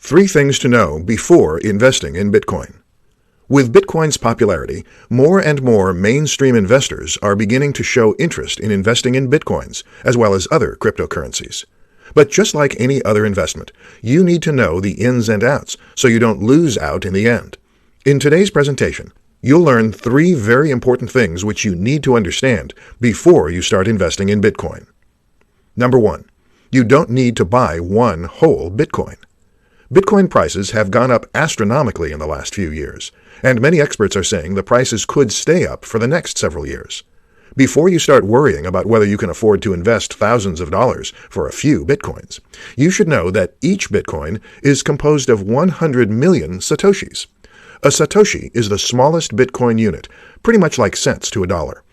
3 things to know before investing in Bitcoin. With Bitcoin's popularity, more and more mainstream investors are beginning to show interest in investing in Bitcoins, as well as other cryptocurrencies. But just like any other investment, you need to know the ins and outs so you don't lose out in the end. In today's presentation, you'll learn 3 very important things which you need to understand before you start investing in Bitcoin. Number 1. You don't need to buy one whole Bitcoin. Bitcoin prices have gone up astronomically in the last few years, and many experts are saying the prices could stay up for the next several years. Before you start worrying about whether you can afford to invest thousands of dollars for a few Bitcoins, you should know that each Bitcoin is composed of 100 million Satoshis. A Satoshi is the smallest Bitcoin unit, pretty much like cents to a dollar.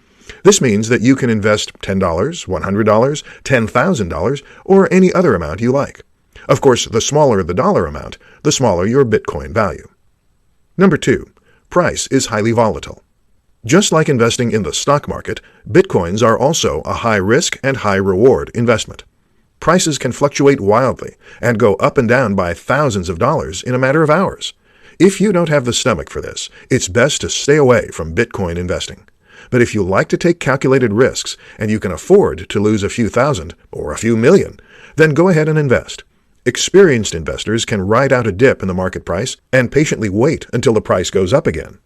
This means that you can invest $10, $100, $10,000, or any other amount you like. Of course, the smaller the dollar amount, the smaller your Bitcoin value. Number 2. Price is highly volatile. Just like investing in the stock market, Bitcoins are also a high-risk and high-reward investment. Prices can fluctuate wildly and go up and down by thousands of dollars in a matter of hours. If you don't have the stomach for this, it's best to stay away from Bitcoin investing. But if you like to take calculated risks and you can afford to lose a few thousand or a few million, then go ahead and invest. Experienced investors can ride out a dip in the market price and patiently wait until the price goes up again.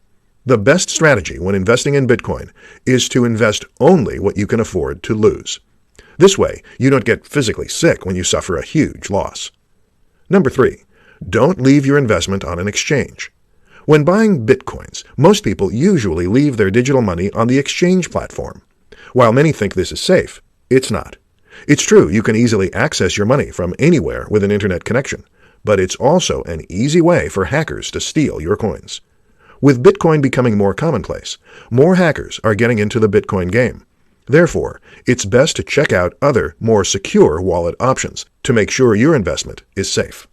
The best strategy when investing in Bitcoin is to invest only what you can afford to lose. This way, you don't get physically sick when you suffer a huge loss. Number 3. Don't leave your investment on an exchange. When buying Bitcoins, most people usually leave their digital money on the exchange platform. While many think this is safe, it's not. It's true you can easily access your money from anywhere with an internet connection, but it's also an easy way for hackers to steal your coins. With Bitcoin becoming more commonplace, more hackers are getting into the Bitcoin game. Therefore, it's best to check out other, more secure wallet options to make sure your investment is safe.